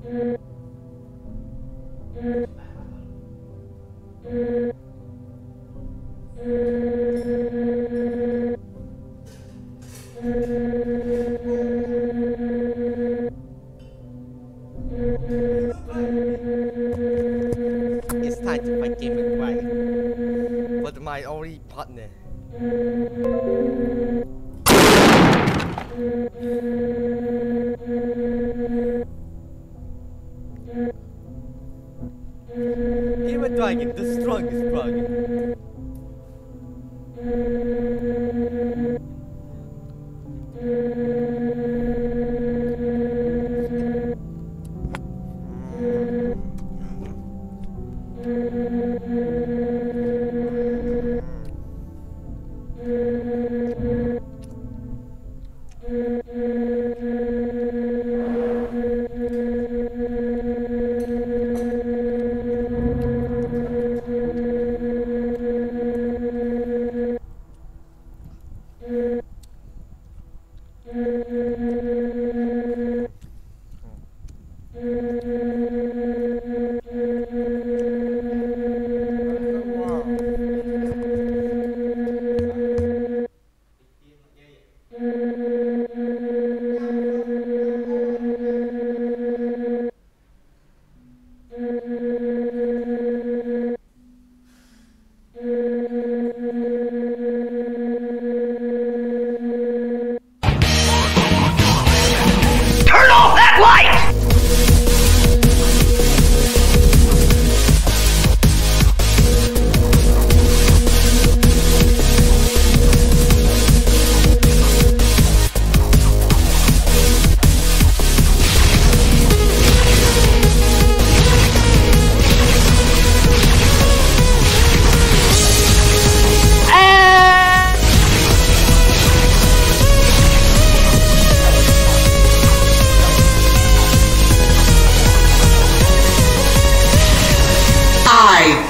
It's time to fight Game McBride, but my only partner. Game Dragon, the strongest dragon.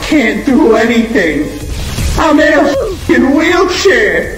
Can't do anything. I'm in a fucking wheelchair.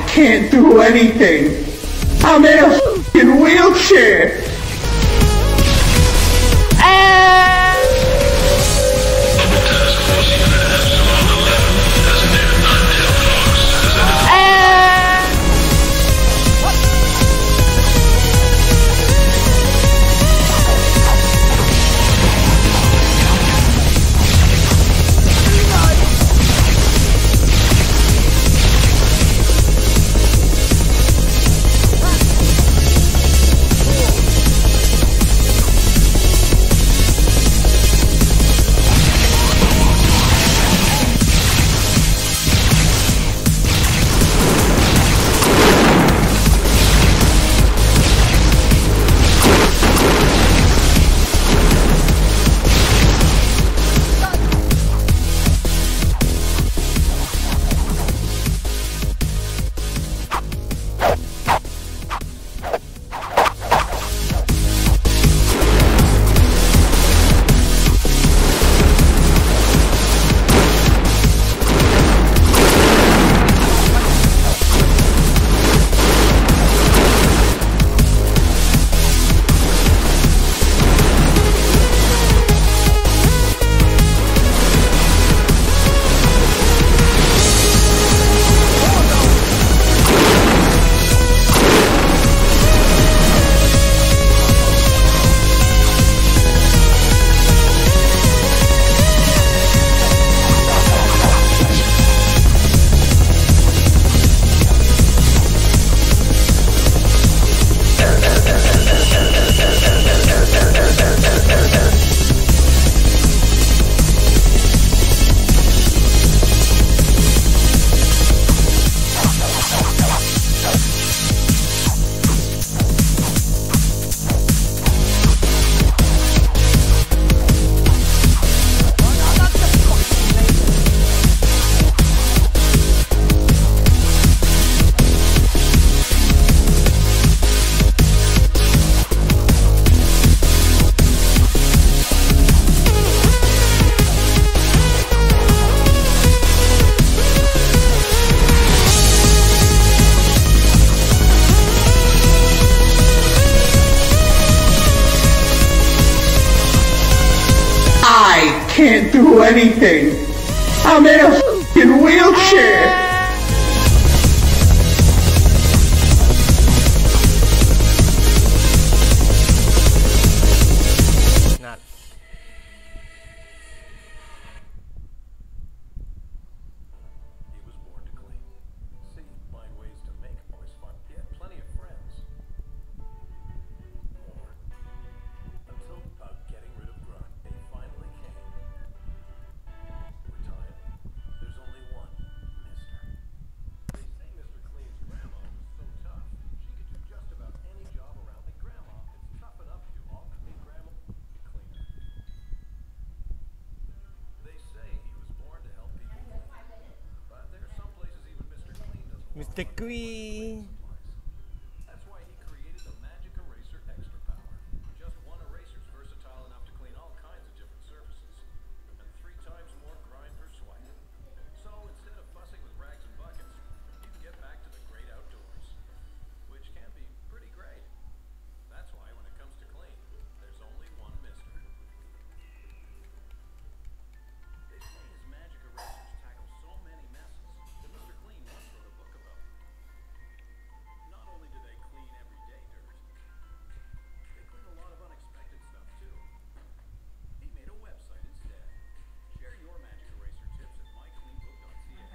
Can't do anything. I'm in a fucking wheelchair. can't do anything. I'm in a fucking wheelchair. Not. He was born to clean. See, find ways to make boys fun. He had plenty of friends. More. Until getting rid of Grunt, they finally came. Over time, there's only one, Mister. They say Mr. Clean's grandma was so tough, she could do just about any job around the grandma. It's tough enough to do all clean grandma cleaner. They say he was born to help people clean. But there are some places even Mr. Clean doesn't want Mr. Green. supplies. That's why he created the Magic Eraser Extra Power. Just one eraser's versatile enough to clean all kinds of different surfaces, and 3 times more grime per swipe. So instead of fussing with rags and buckets, you can get back to the great outdoors, which can be pretty great. That's why when it comes to clean, there's only one Mister. They say his magic erasers tackle so many messes that Mr. Clean once wrote a book about them. Not only do they clean everyday dirt, they clean a lot of unexpected stuff too. He made a website instead. Share your magic eraser tips at mycleanbook.ca.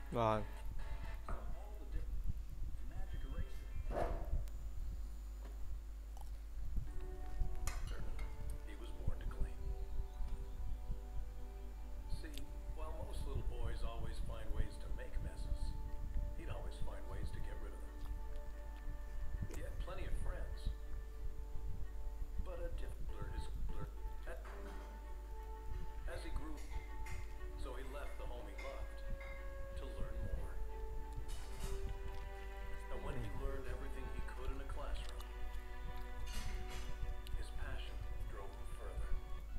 Vâng. All the different magic eraser. He was born to clean. See, while most little boys always find ways to make messes, he'd always find ways to get rid of them. He had plenty of friends, but a different as he grew, so he left the home he loved to learn more. And when he learned everything he could in a classroom, his passion drove him further,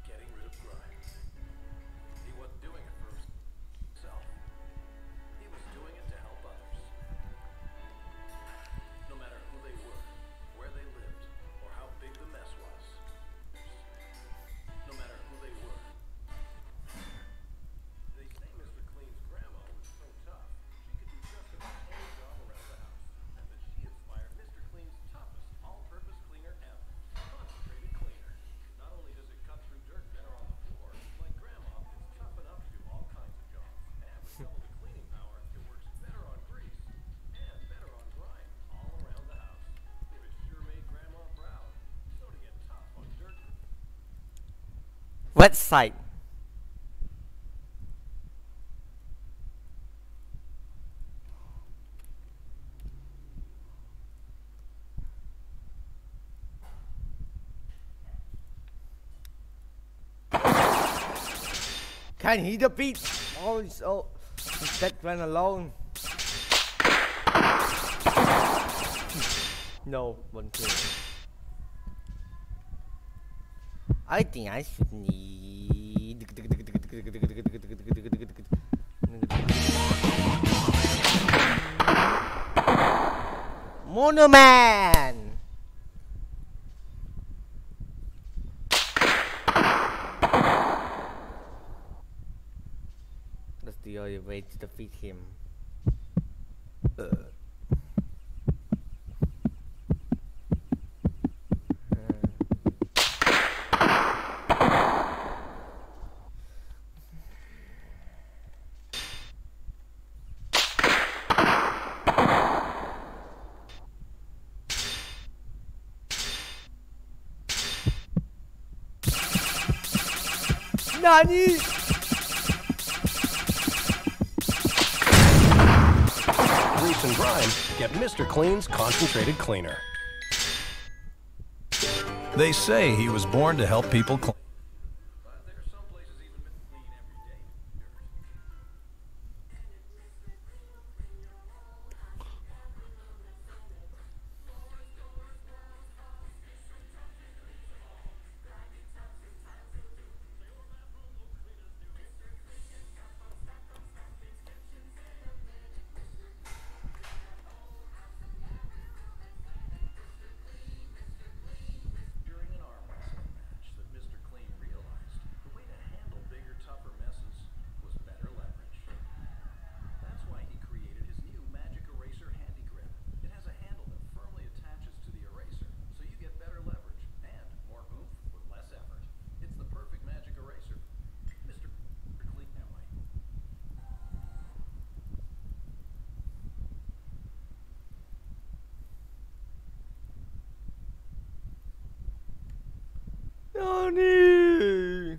getting rid of grime. He wasn't doing it for himself. He was doing it to help others. No matter who they were, where they lived, or how big the mess was. No matter who they were. They say Mr. Clean's grandma was so tough, she could do just about any job around the house, and that she inspired Mr. Clean's toughest all-purpose cleaner ever, concentrated cleaner. Not only does it cut through dirt better on the floor, like grandma, it's tough enough to do all kinds of jobs. And with double the cleaning power, it works better on grease and better on grime all around the house. It sure made grandma proud. So to get tough on dirt. Website. Can he the beat? Oh, so that ran alone. No, one kill. I think I should need Monoman. That's the only way to defeat him. Nani? Grease and grime, get Mr. Clean's concentrated cleaner. They say he was born to help people clean. But there are some places even clean every day. Nani?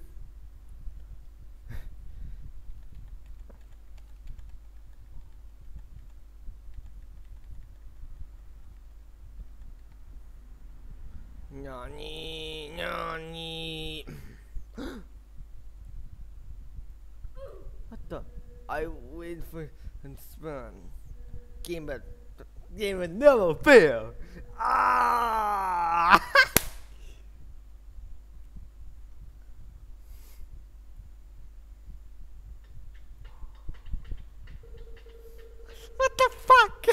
Nani? Nani? What the? I wait for and spun. Game will never fail. Ah! What the fuck?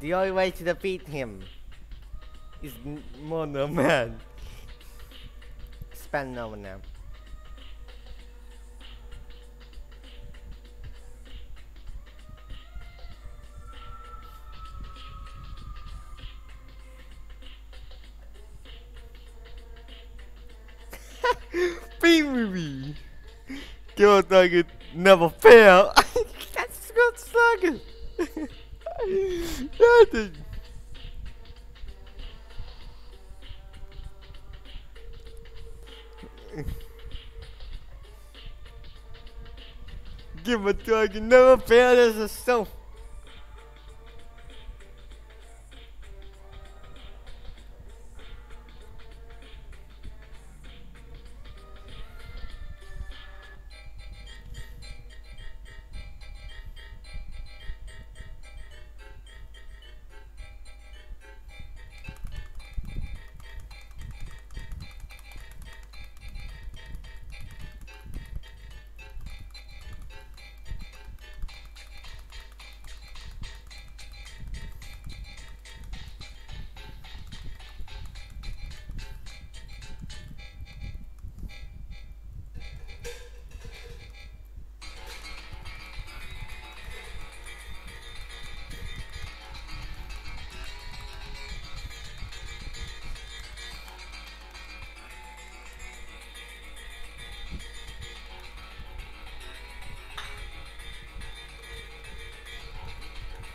The only way to defeat him is Mono Man. Spend no one now. Baby! Kill target never fail! That's good slugger! Give a target never fail as a stone!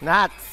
Nuts!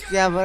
Siapa?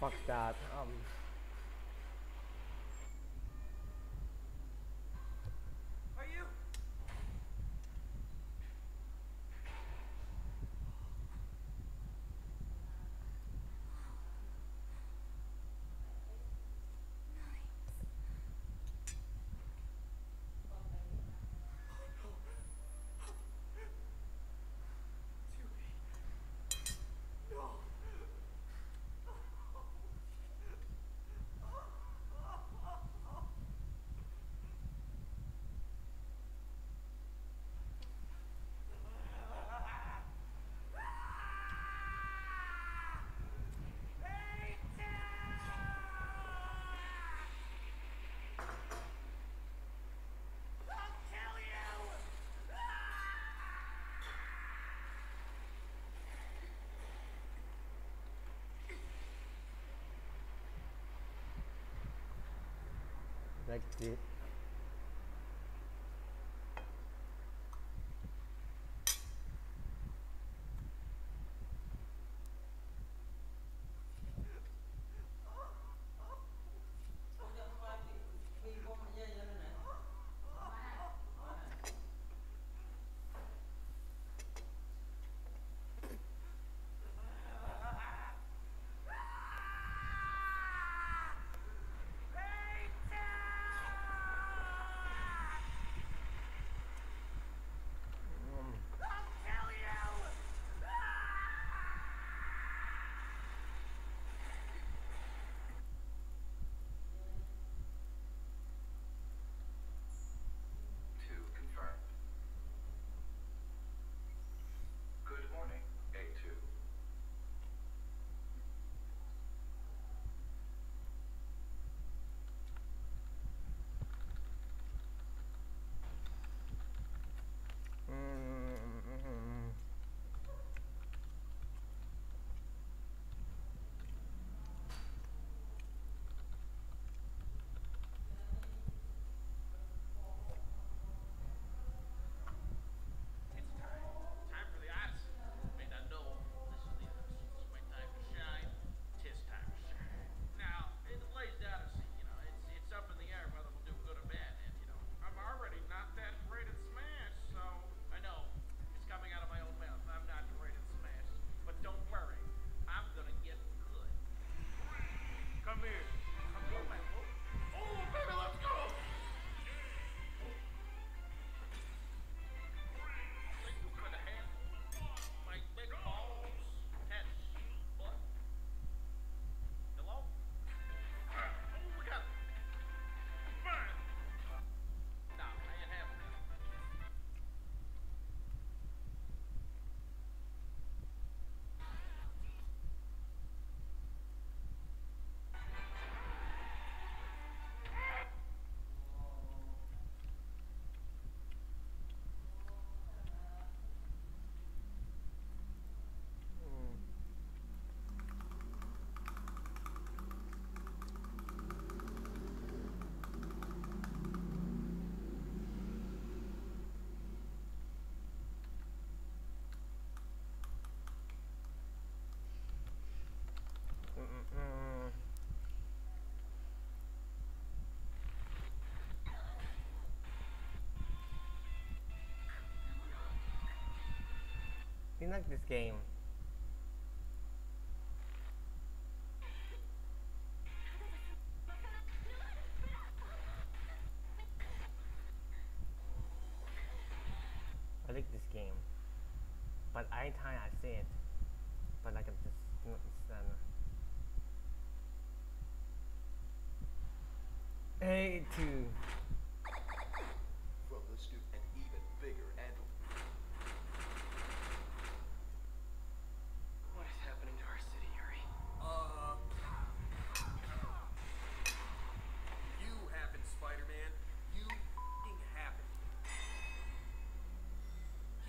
Fuck that. Are you? Like this. To confirm. Good morning, A2. It's time. Time for the Odyssey. May not know this is my time to shine. Tis time to shine. Now, it lays down it's up in the air whether we'll do good or bad. And, I'm already not that great at Smash, so I know it's coming out of my own mouth. I'm not great at Smash. But don't worry. I'm gonna get good. Come here. Come here, man. Oh, baby, let's go! Think you could have handled my big balls, head, butt. Hello? Oh, we got it. Fine. Nah, I ain't having that. I like this game. I like this game. But anytime I see it, but like I'm just not A2. From the stoop and even bigger and what is happening to our city, Yuri? You happen, Spider-Man. You f***ing happen.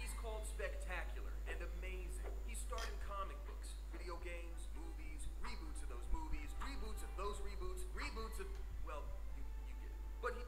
He's called spectacular and amazing. He starred in comic books, video games, movies, reboots of those movies, reboots of those reboots, reboots of, well, you get it. But he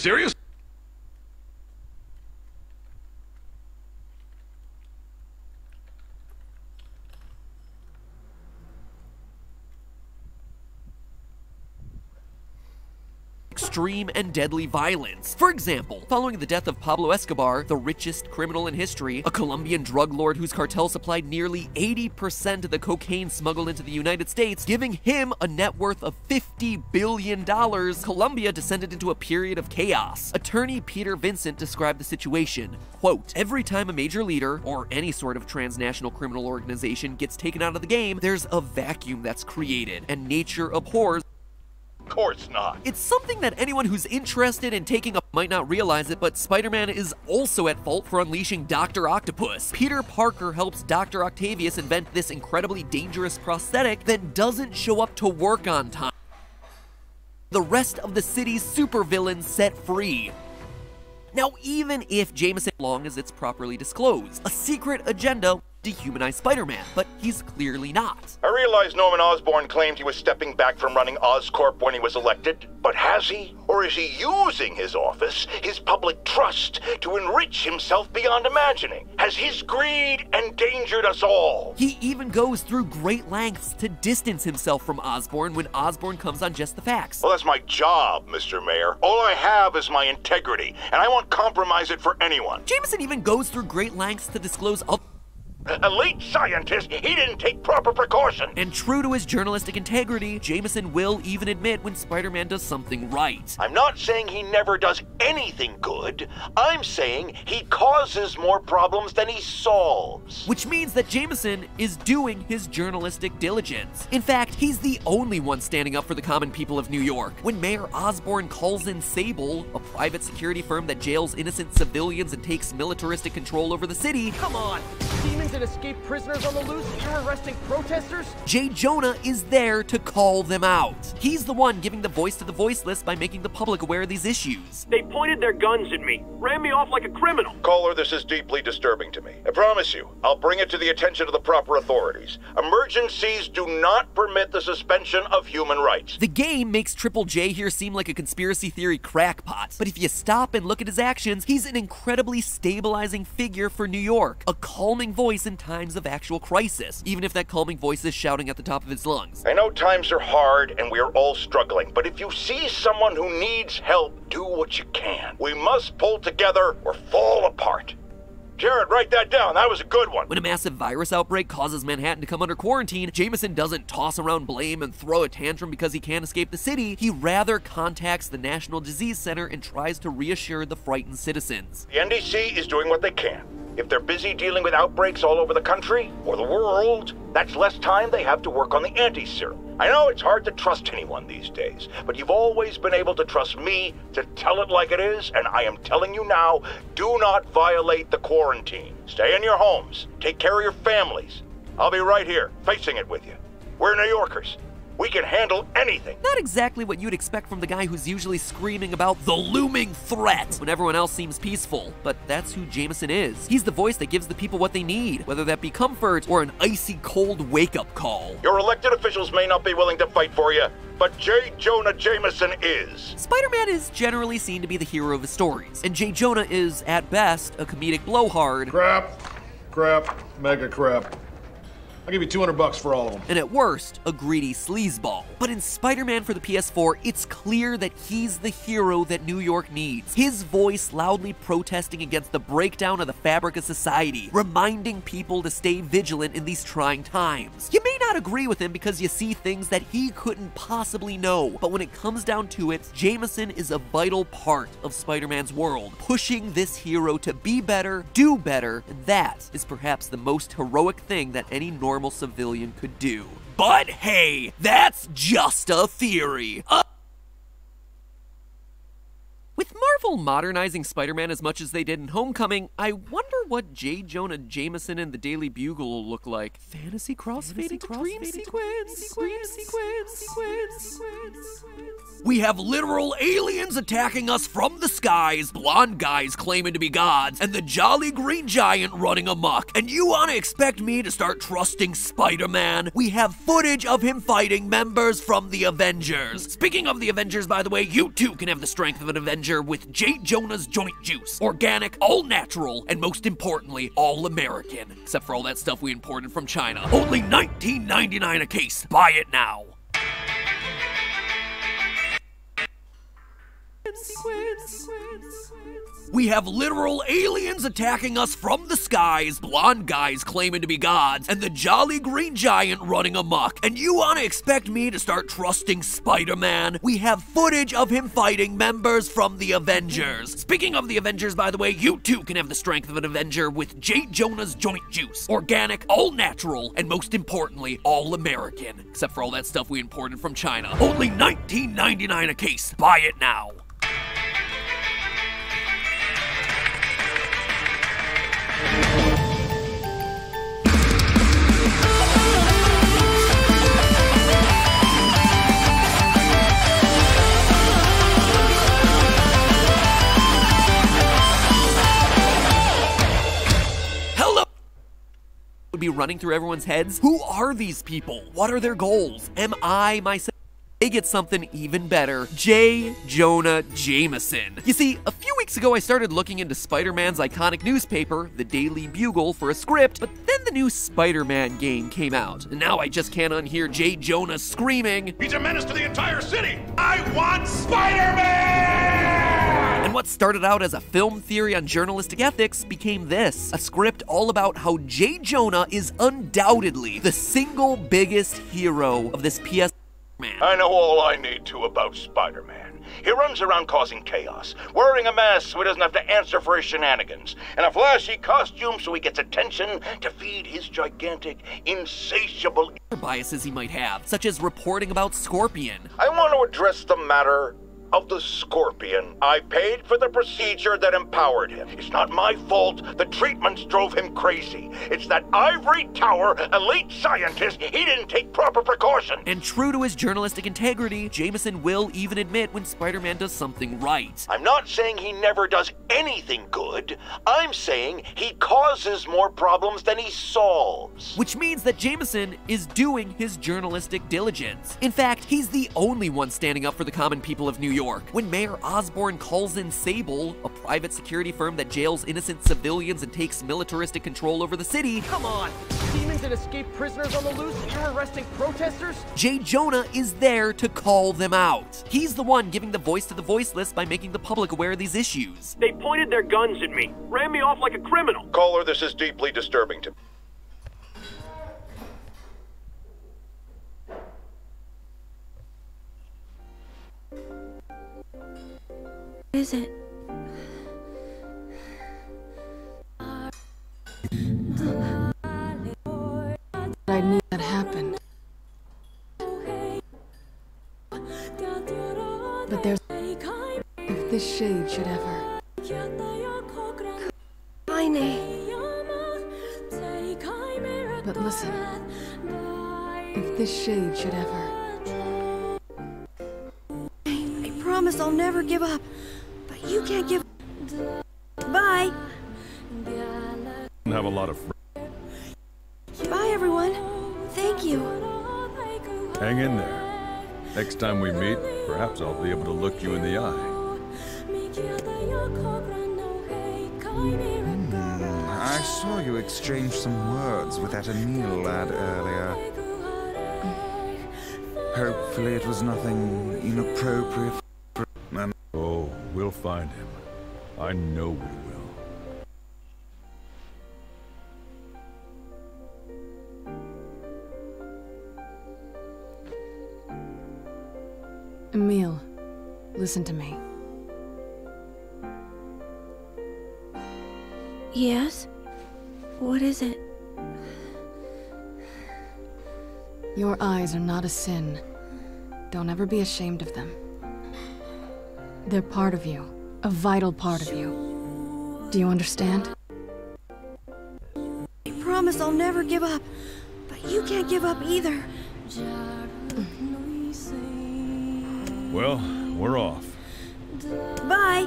serious? Extreme and deadly violence. For example, following the death of Pablo Escobar, the richest criminal in history, a Colombian drug lord whose cartel supplied nearly 80% of the cocaine smuggled into the United States, giving him a net worth of $50 billion, Colombia descended into a period of chaos. Attorney Peter Vincent described the situation, quote, "Every time a major leader, or any sort of transnational criminal organization, gets taken out of the game, there's a vacuum that's created, and nature abhors." Of course not. It's something that anyone who's interested in taking up might not realize it, but Spider-Man is also at fault for unleashing Dr. Octopus. Peter Parker helps Dr. Octavius invent this incredibly dangerous prosthetic that doesn't show up to work on time. The rest of the city's supervillains set free. Now, even if Jameson, as long as it's properly disclosed, a secret agenda dehumanize Spider-Man, but he's clearly not. I realize Norman Osborn claimed he was stepping back from running Oscorp when he was elected, but has he? Or is he using his office, his public trust, to enrich himself beyond imagining? Has his greed endangered us all? He even goes through great lengths to distance himself from Osborn when Osborn comes on just the facts. Well, that's my job, Mr. Mayor. All I have is my integrity, and I won't compromise it for anyone. Jameson even goes through great lengths to disclose Elite scientist, he didn't take proper precaution. And true to his journalistic integrity, Jameson will even admit when Spider-Man does something right. I'm not saying he never does anything good. I'm saying he causes more problems than he solves. Which means that Jameson is doing his journalistic diligence. In fact, he's the only one standing up for the common people of New York. When Mayor Osborn calls in Sable, a private security firm that jails innocent civilians and takes militaristic control over the city, Come on! Demons and escaped prisoners on the loose, you're arresting protesters? J. Jonah is there to call them out. He's the one giving the voice to the voiceless by making the public aware of these issues. They pointed their guns at me, ran me off like a criminal. Caller, this is deeply disturbing to me. I promise you, I'll bring it to the attention of the proper authorities. Emergencies do not permit the suspension of human rights. The game makes Triple J here seem like a conspiracy theory crackpot, but if you stop and look at his actions, he's an incredibly stabilizing figure for New York, a calming voice in times of actual crisis, even if that calming voice is shouting at the top of his lungs. I know times are hard and we are all struggling, but if you see someone who needs help, do what you can. We must pull together or fall apart. Jared, write that down. That was a good one. When a massive virus outbreak causes Manhattan to come under quarantine, Jameson doesn't toss around blame and throw a tantrum because he can't escape the city. He rather contacts the National Disease Center and tries to reassure the frightened citizens. The NDC is doing what they can. If they're busy dealing with outbreaks all over the country or the world, that's less time they have to work on the anti-serum. I know it's hard to trust anyone these days, but you've always been able to trust me to tell it like it is, and I am telling you now, do not violate the quarantine. Stay in your homes. Take care of your families. I'll be right here, facing it with you. We're New Yorkers. We can handle anything. Not exactly what you'd expect from the guy who's usually screaming about the looming threat when everyone else seems peaceful. But that's who Jameson is. He's the voice that gives the people what they need, whether that be comfort or an icy cold wake-up call. Your elected officials may not be willing to fight for you, but J. Jonah Jameson is. Spider-Man is generally seen to be the hero of his stories, and J. Jonah is, at best, a comedic blowhard. Crap, mega crap. I'll give you $200 for all of them. And at worst, a greedy sleazeball. But in Spider-Man for the PS4, it's clear that he's the hero that New York needs. His voice loudly protesting against the breakdown of the fabric of society, reminding people to stay vigilant in these trying times. You may not agree with him because you see things that he couldn't possibly know, but when it comes down to it, Jameson is a vital part of Spider-Man's world, pushing this hero to be better, do better, and that is perhaps the most heroic thing that any normal civilian could do. But hey, that's just a theory. With Marvel modernizing Spider-Man as much as they did in Homecoming, I wonder what J. Jonah Jameson and the Daily Bugle will look like. Fantasy crossfading to dream sequence. We have literal aliens attacking us from the skies, blonde guys claiming to be gods, and the Jolly Green Giant running amok. And you want to expect me to start trusting Spider-Man? We have footage of him fighting members from the Avengers. Speaking of the Avengers, by the way, you too can have the strength of an Avenger with J. Jonah's joint juice. Organic, all natural, and most importantly, all American. Except for all that stuff we imported from China. Only $19.99 a case. Buy it now. We have literal aliens attacking us from the skies, blonde guys claiming to be gods, and the Jolly Green Giant running amok. And you want to expect me to start trusting Spider-Man? We have footage of him fighting members from the Avengers. Speaking of the Avengers, by the way, you too can have the strength of an Avenger with J. Jonah's joint juice. Organic, all natural, and most importantly, all American. Except for all that stuff we imported from China. Only $19.99 a case. Buy it now. Would be running through everyone's heads. Who are these people? What are their goals? Am I myself? They get something even better. J. Jonah Jameson. You see, a few weeks ago I started looking into Spider-Man's iconic newspaper, the Daily Bugle, for a script, but then the new Spider-Man game came out, and now I just can't unhear J. Jonah screaming, He's a menace to the entire city! I want Spider-Man! And what started out as a film theory on journalistic ethics became this, a script all about how J. Jonah is undoubtedly the single biggest hero of this PS Man. I know all I need to about Spider-Man. He runs around causing chaos, wearing a mask so he doesn't have to answer for his shenanigans, and a flashy costume so he gets attention to feed his gigantic, insatiable biases he might have, such as reporting about Scorpion. I want to address the matter of the Scorpion. I paid for the procedure that empowered him. It's not my fault the treatments drove him crazy. It's that ivory tower elite scientist, he didn't take proper precaution. And true to his journalistic integrity, Jameson will even admit when Spider-Man does something right. I'm not saying he never does anything good. I'm saying he causes more problems than he solves. Which means that Jameson is doing his journalistic diligence. In fact, he's the only one standing up for the common people of New York. When Mayor Osborn calls in Sable, a private security firm that jails innocent civilians and takes militaristic control over the city. Come on! Demons and escaped prisoners on the loose? You're arresting protesters? J. Jonah is there to call them out. He's the one giving the voice to the voiceless by making the public aware of these issues. They pointed their guns at me, ran me off like a criminal. Caller, this is deeply disturbing to me. What is it? I knew that happened. But there's... If this shade should ever... But listen. If this shade should ever... I promise I'll never give up. But you can't give... Bye! Have a lot of Bye, everyone. Thank you. Hang in there. Next time we meet, perhaps I'll be able to look you in the eye. I saw you exchange some words with that Anil lad earlier. Hopefully it was nothing inappropriate. Oh, we'll find him. I know we will. Emil, listen to me. Yes? What is it? Your eyes are not a sin. Don't ever be ashamed of them. They're part of you. A vital part of you. Do you understand? promise I'll never give up. But you can't give up either. Well, we're off. Bye.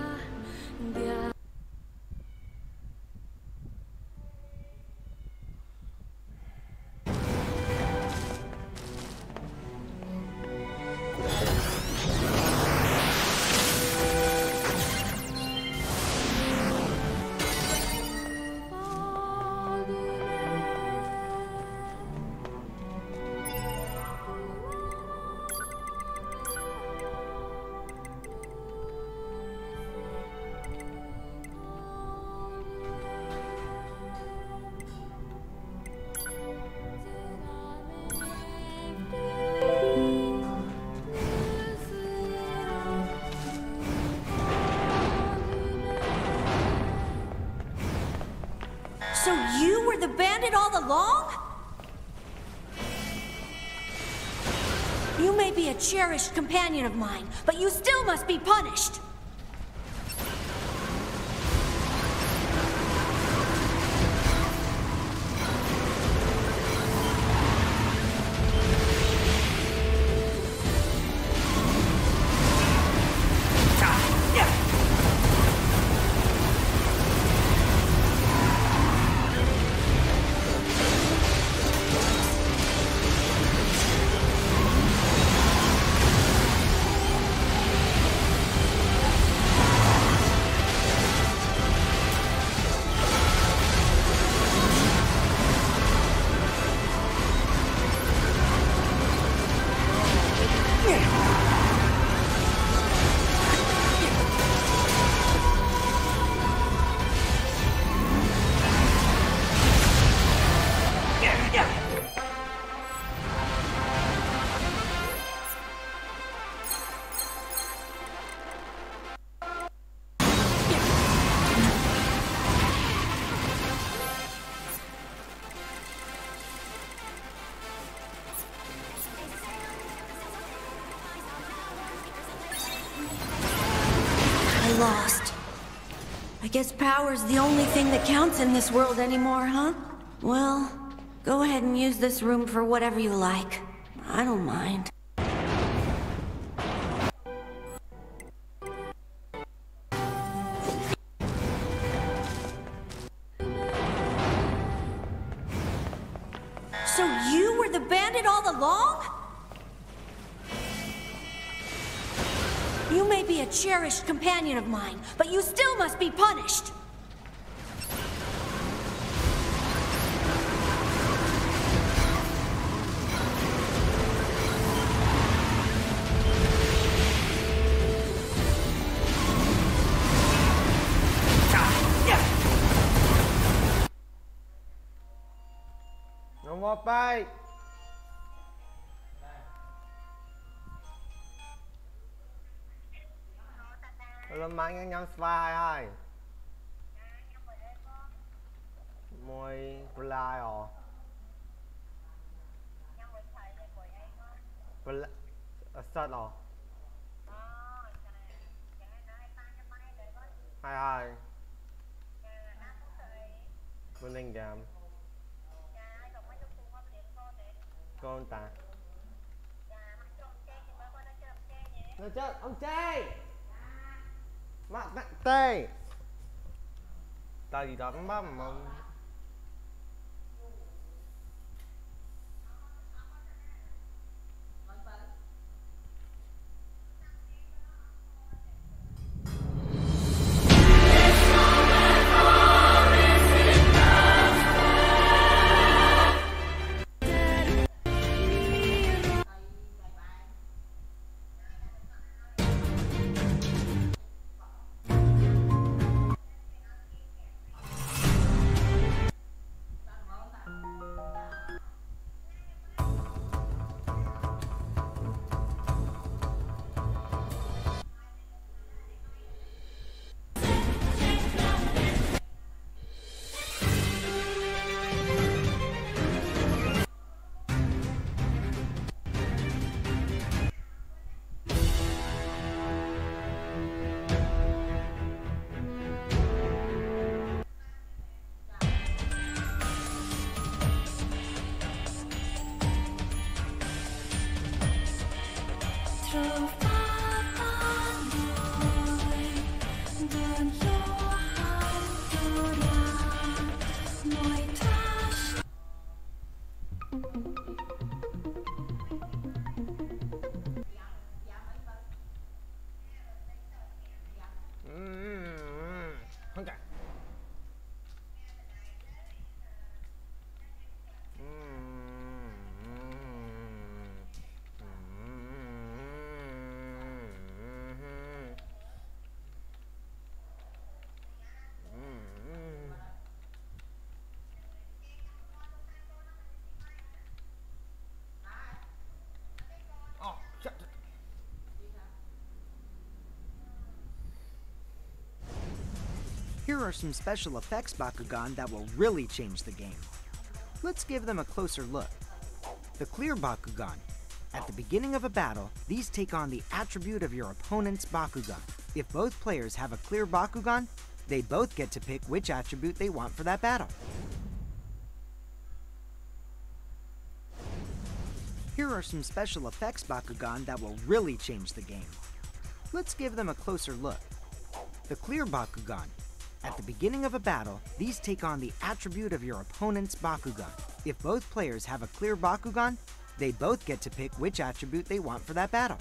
So you were the bandit all along? You may be a cherished companion of mine, but you still must be punished. Lost. I guess power's the only thing that counts in this world anymore, huh? Well, go ahead and use this room for whatever you like. I don't mind. So you were the bandit all along? You may be a cherished companion of mine, but you still must be punished. No more fight. Lên mạng nhanh nhanh spy hai môi fly rồi start rồi hai hai bên linh cảm con ta nó chết ông trai Mặt nặng tê Tại gì đó cũng bắt mà Here are some special effects Bakugan that will really change the game. Let's give them a closer look. The Clear Bakugan. At the beginning of a battle, these take on the attribute of your opponent's Bakugan. If both players have a Clear Bakugan, they both get to pick which attribute they want for that battle. Here are some special effects Bakugan that will really change the game. Let's give them a closer look. The Clear Bakugan. At the beginning of a battle, these take on the attribute of your opponent's Bakugan. If both players have a Clear Bakugan, they both get to pick which attribute they want for that battle.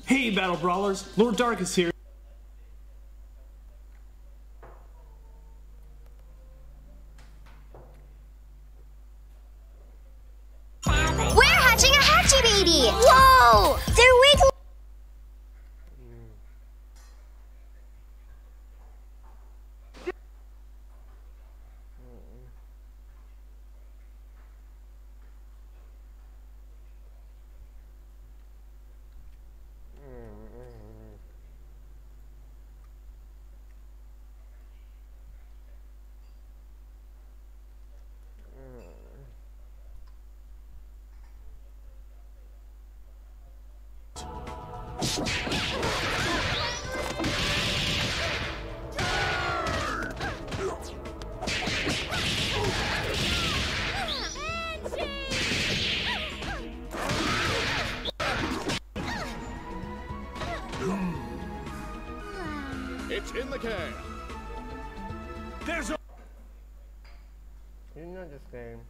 Hey, Battle Brawlers! Lord Darkus here. We're hatching a Hatchy baby! Whoa! They're wiggling! It's in the can. There's a... You know this game.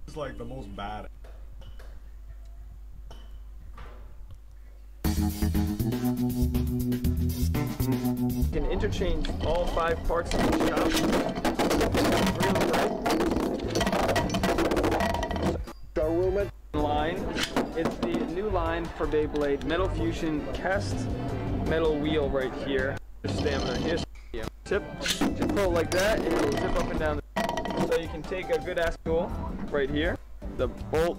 It's like the most bad. You can interchange all 5 parts of the shop. Starwoman line. It's the new line for Beyblade. Metal Fusion cast metal wheel right here. Stamina. Here's tip. Just pull like that and it'll zip up and down. So you can take a good ass tool right here, the bolt,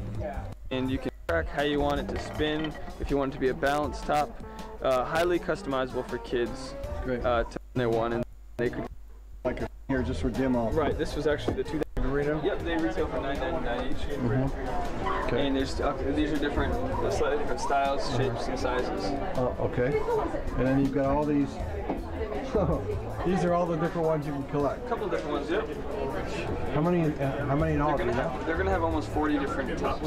and you can track how you want it to spin, if you want it to be a balanced top. Highly customizable for kids. Great. They want, and they could like here just for demo. Right. This was actually the 2000. Burrito? Yep, they retail for $9.99 each. Okay. And there's these are different, slightly different styles, shapes, and sizes. Okay. And then you've got all these. These are all the different ones you can collect. A couple of different ones, yep. How many in all? They're gonna have almost 40 different tops.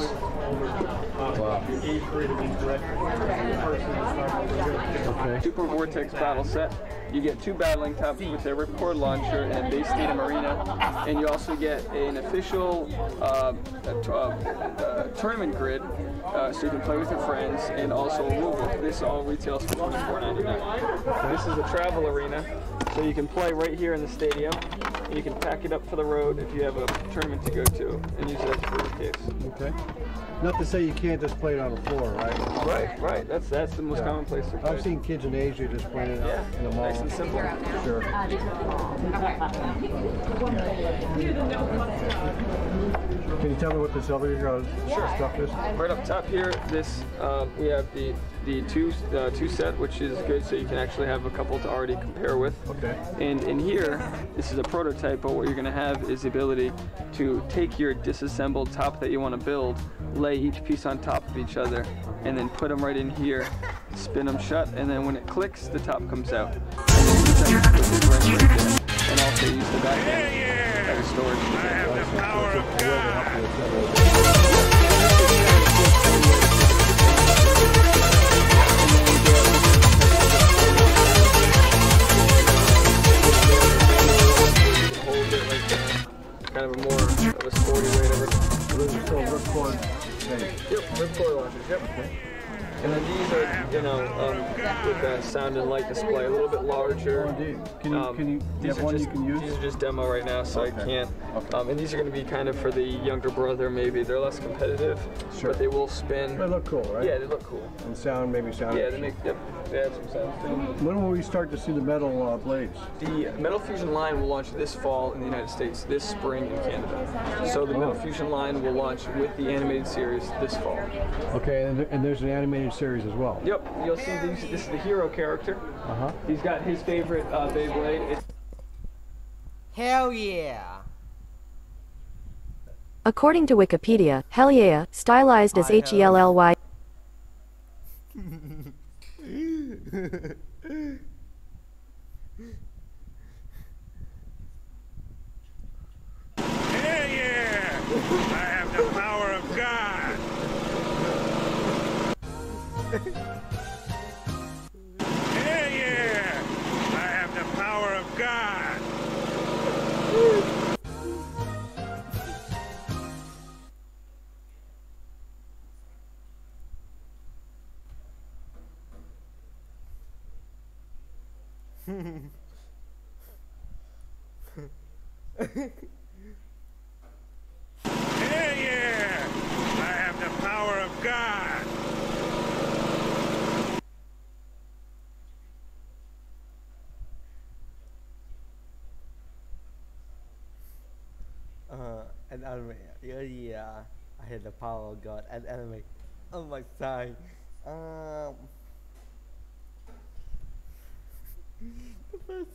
Wow. Okay. Super Vortex battle set. You get 2 battling tops with their ripcord launcher and base Stadium Arena, and you also get an official tournament grid so you can play with your friends, and also a rulebook. This all retails for $24.99. This is the travel arena, so you can play right here in the stadium. You can pack it up for the road if you have a tournament to go to, and use it as a briefcase. Okay. Not to say you can't just play it on the floor, right? Right. That's the most common place to play. I've seen kids in Asia just playing it out in the mall. Nice and simple. Sure. Can you tell me what this other stuff is? Right up top here, this we have the two set, which is good, so you can actually have a couple to already compare with. Okay. And in here, this is a prototype, but what you're going to have is the ability to take your disassembled top that you want to build, lay each piece on top of each other, and then put them right in here, spin them shut, and then when it clicks, the top comes out. And also use the back end as storage. I have the power of God. Kind of a more of a sporty way to Those are still ripcord things. Yep, ripcord launchers, yep. Okay. And then these are, with the sound and light display, a little bit larger. Oh, indeed. Can you have one you can use? These are just demo right now, so okay. I can't. Okay. And these are going to be kind of for the younger brother, maybe. They're less competitive, sure. But they will spin. They look cool, right? Yeah, they look cool. And sound. Yeah, they make, yep, they add some sound. When will we start to see the metal blades? The Metal Fusion line will launch this fall in the United States, this spring in Canada. So the Metal Fusion line will launch with the animated series this fall. Okay, and there's an animated series as well. Yep, you'll see this is the hero character. He's got his favorite Beyblade. Hell yeah! According to Wikipedia, Hell Yeah, stylized as H-E-L-L-Y. Hell yeah! I have the power of God! Hell yeah! I have the power of God! Hell yeah! I have the power of God! An anime. Yeah, I had the power of God. An anime. Oh my side. The best.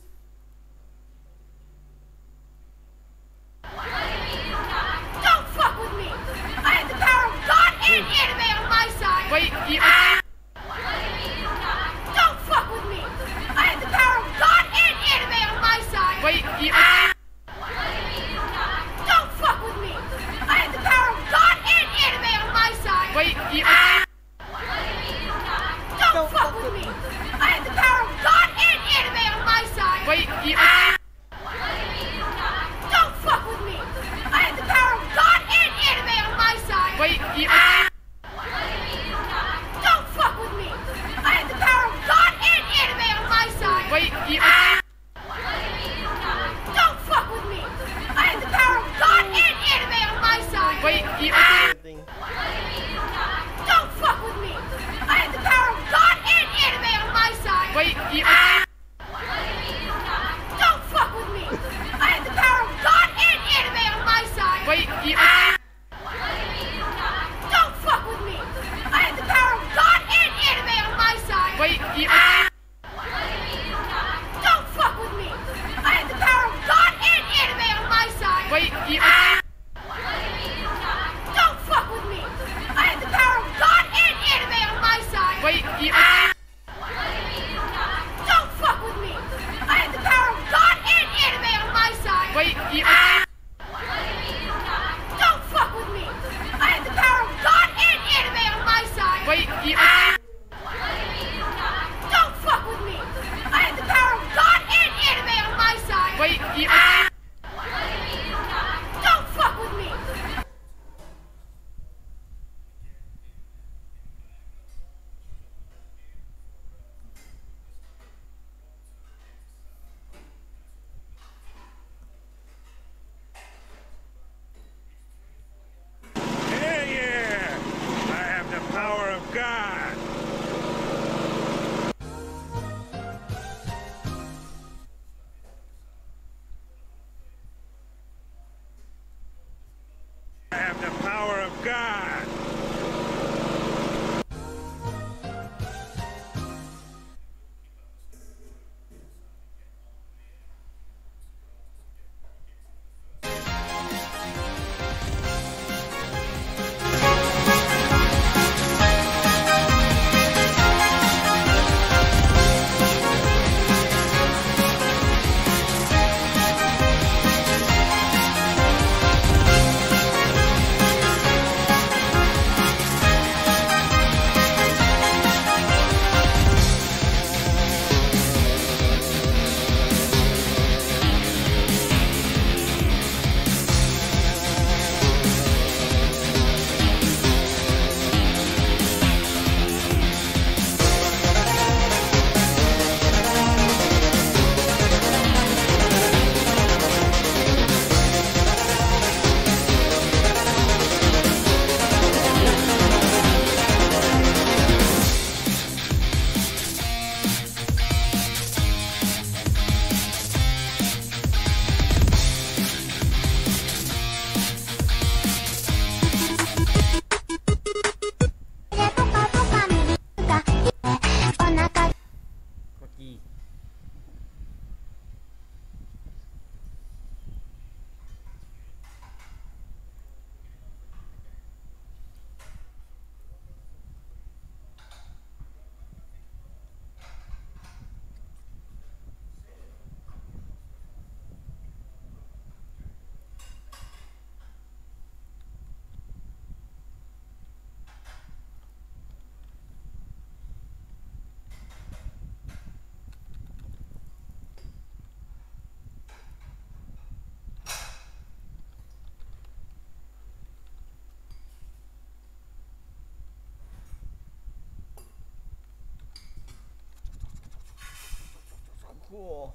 Don't fuck with me! I have the power of God and anime on my side! Wait, Don't fuck with me! I have the power of God and anime on my side! Wait, Don't fuck with me! I have the power of God and anime on my side! Wait, Don't fuck with me! I have the power of God and anime on my side! Wait, Don't fuck with me! I have the power of God and anime on my side! Wait, Don't fuck with me! I have the power of God and anime on my side! Wait, Don't fuck with me! I have the power of God and anime on my side! Wait, Don't fuck with me! I have the power of God and anime on my side! Wait, Don't fuck with me! I have the power of God and anime on my side! Wait, Don't fuck with me! I have the power of God and anime on my side! Wait, Don't fuck with me! I have the power of God and anime on my side! Wait, Don't fuck with me! I have the power of God and anime on my side! Wait, Don't fuck with me! I have the power of God and anime on my side! Wait, Don't fuck with me! I have the power of God and anime on my side! Wait, Don't cool.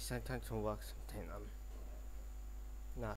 Sometimes to work, sometimes I'm not.